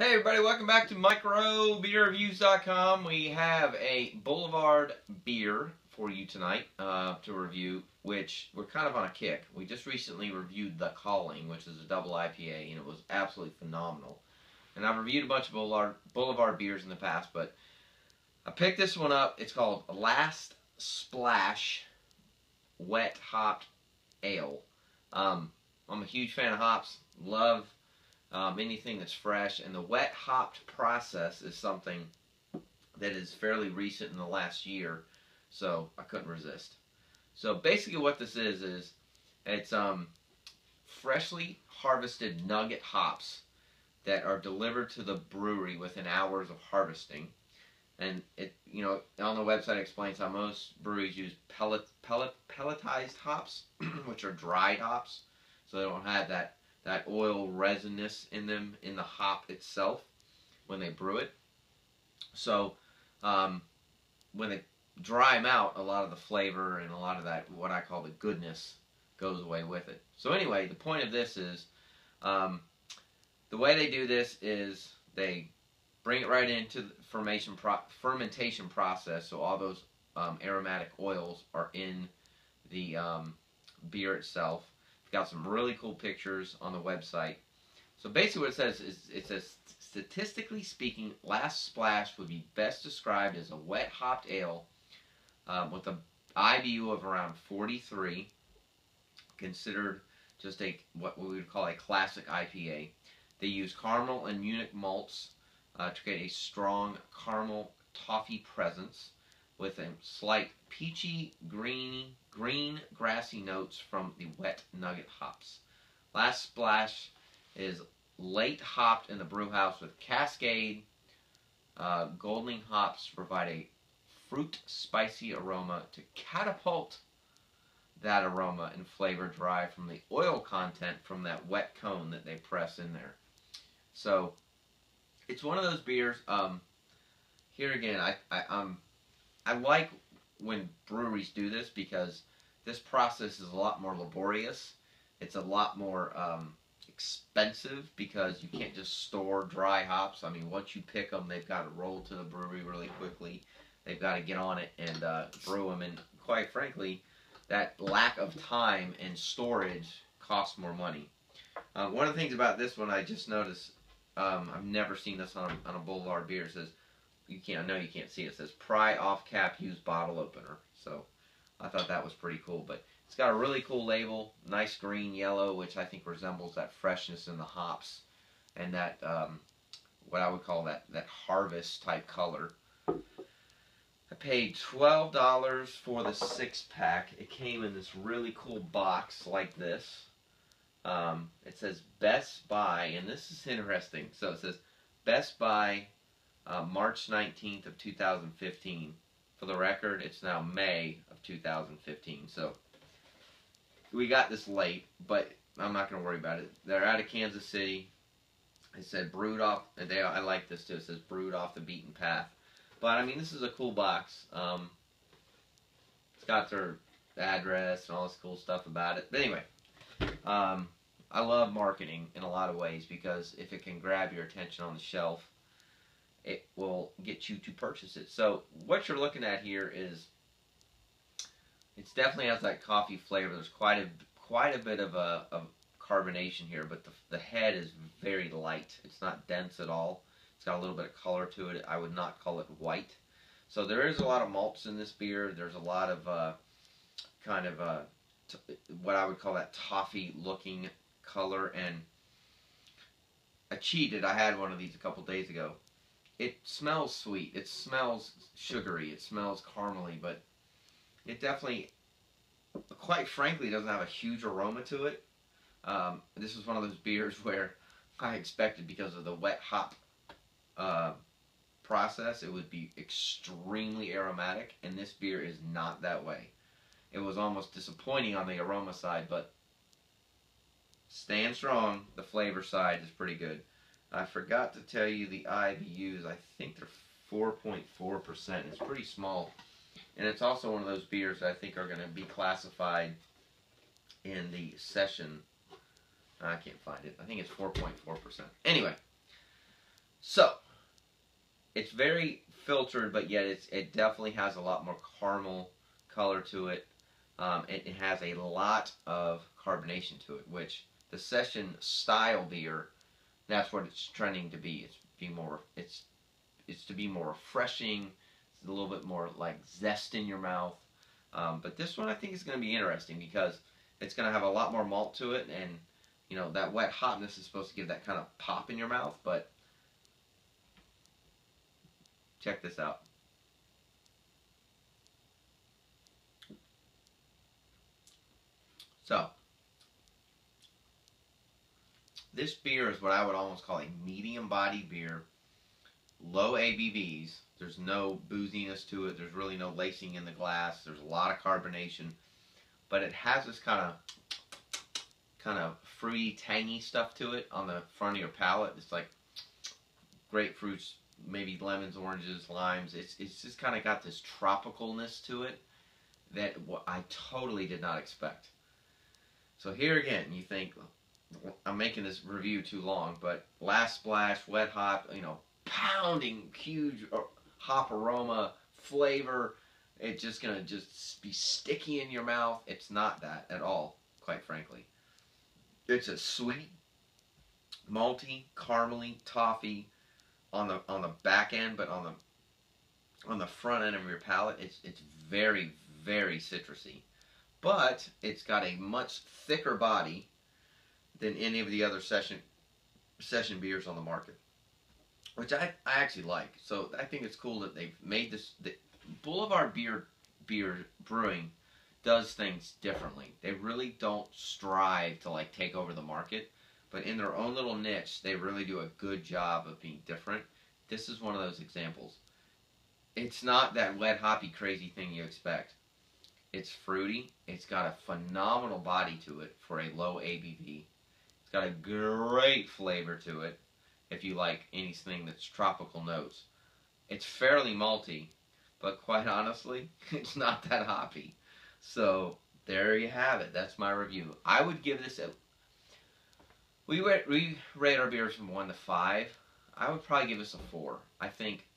Hey everybody, welcome back to microbeerreviews.com. We have a Boulevard beer for you tonight to review, which we're kind of on a kick. We just recently reviewed The Calling, which is a double IPA, and it was absolutely phenomenal. And I've reviewed a bunch of Boulevard beers in the past, but I picked this one up. It's called Last Splash Wet Hopped Ale. I'm a huge fan of hops. Love anything that's fresh, and the wet hopped process is something that is fairly recent in the last year, so I couldn't resist. So basically what this is it's freshly harvested nugget hops that are delivered to the brewery within hours of harvesting. And it, on the website it explains how most breweries use pelletized hops, which are dried hops, so they don't have that oil resinous in them in the hop itself when they brew it. So when they dry them out, a lot of the flavor and a lot of that, what I call the goodness, goes away with it. So anyway, the point of this is the way they do this is they bring it right into the fermentation process, so all those aromatic oils are in the beer itself. Got some really cool pictures on the website. So basically what it says is, it says, statistically speaking, Last Splash would be best described as a wet hopped ale with an IBU of around 43, considered just what we would call a classic IPA. They use caramel and Munich malts to create a strong caramel toffee presence with a slight peachy, green, grassy notes from the wet nugget hops. Last Splash is late hopped in the brew house with Cascade Golding hops to provide a fruit spicy aroma to catapult that aroma and flavor derived from the oil content from that wet cone that they press in there. So it's one of those beers. Here again, I like when breweries do this because this process is a lot more laborious. It's a lot more expensive because you can't just store dry hops. I mean, once you pick them, they've got to roll to the brewery really quickly. They've got to get on it and brew them. And quite frankly, that lack of time and storage costs more money. One of the things about this one I just noticed, I've never seen this on a Boulevard beer. It says, I know you can't see it. It says pry off cap, use bottle opener. So I thought that was pretty cool. But it's got a really cool label, nice green yellow, which I think resembles that freshness in the hops and that what I would call that harvest type color. I paid $12 for the 6-pack. It came in this really cool box like this. It says Best Buy, and this is interesting. So it says Best Buy March 19th of 2015. For the record, it's now May of 2015. So we got this late, but I'm not going to worry about it. They're out of Kansas City. It said brewed off. I like this too. It says brewed off the beaten path. But I mean, this is a cool box. It's got their address and all this cool stuff about it. But anyway, I love marketing in a lot of ways because if it can grab your attention on the shelf, it will get you to purchase it. So what you're looking at here is, it definitely has that coffee flavor. There's quite a bit of carbonation here, but the head is very light. It's not dense at all. It's got a little bit of color to it. I would not call it white. So there is a lot of malts in this beer. There's a lot of what I would call that toffee looking color. And I cheated. I had one of these a couple days ago. It smells sweet. It smells sugary. It smells caramely, but it definitely, quite frankly, doesn't have a huge aroma to it. This is one of those beers where I expected, because of the wet hop process, it would be extremely aromatic, and this beer is not that way. It was almost disappointing on the aroma side, but staying strong, the flavor side is pretty good. I forgot to tell you the IBUs. I think they're 4.4%. It's pretty small. And it's also one of those beers that I think are going to be classified in the session. I can't find it. I think it's 4.4%. Anyway, So, it's very filtered, but yet it definitely has a lot more caramel color to it. It has a lot of carbonation to it, which the session style beer, that's what it's trending to be. It's to be more refreshing. It's a little bit more like zest in your mouth. But this one I think is going to be interesting because it's going to have a lot more malt to it, and you know that wet hotness is supposed to give that kind of pop in your mouth. But check this out. So this beer is what I would almost call a medium body beer, low ABVs. There's no booziness to it. There's really no lacing in the glass. There's a lot of carbonation, but it has this kind of fruity, tangy stuff to it on the front of your palate. It's like grapefruits, maybe lemons, oranges, limes. It's just kind of got this tropicalness to it that I totally did not expect. So here again, you think I'm making this review too long, but last splash, wet hop, you know, pounding, huge hop aroma, flavor. It's just gonna just be sticky in your mouth. It's not that at all, quite frankly. It's a sweet, malty, caramely toffee on the back end, but on the front end of your palate, it's very very citrusy. But it's got a much thicker body than any of the other session beers on the market, which I actually like. So I think it's cool that they've made this. The Boulevard Beer Brewing does things differently. They really don't strive to like take over the market, but in their own little niche, they really do a good job of being different. This is one of those examples. It's not that wet hoppy crazy thing you expect. It's fruity. It's got a phenomenal body to it for a low ABV. It's got a great flavor to it if you like anything that's tropical notes. It's fairly malty, but quite honestly, it's not that hoppy. So there you have it. That's my review. I would give this a... We rate our beers from 1 to 5. I would probably give this a 4. I think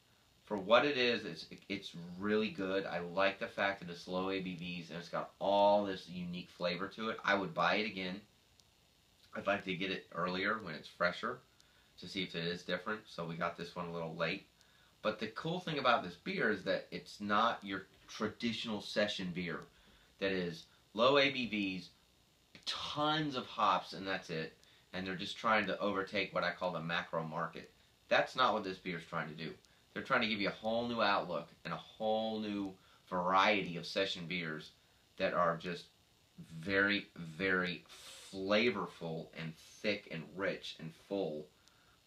for what it is, it's really good. I like the fact that it's low ABVs and it's got all this unique flavor to it. I would buy it again. I'd like to get it earlier when it's fresher to see if it is different. So we got this one a little late. But the cool thing about this beer is that it's not your traditional session beer that is low ABVs, tons of hops, and that's it. And they're just trying to overtake what I call the macro market. That's not what this beer is trying to do. They're trying to give you a whole new outlook and a whole new variety of session beers that are just very, very flavorful and thick and rich and full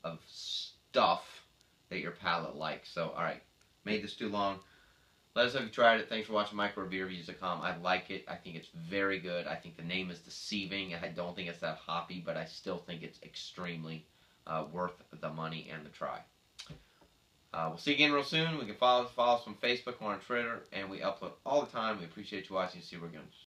of stuff that your palate likes. So, alright, made this too long. Let us know if you tried it. Thanks for watching microbeerreviews.com. I like it. I think it's very good. I think the name is deceiving. I don't think it's that hoppy, but I still think it's extremely worth the money and the try. We'll see you again real soon. We can follow us on Facebook or on Twitter, and we upload all the time. We appreciate you watching. See you again.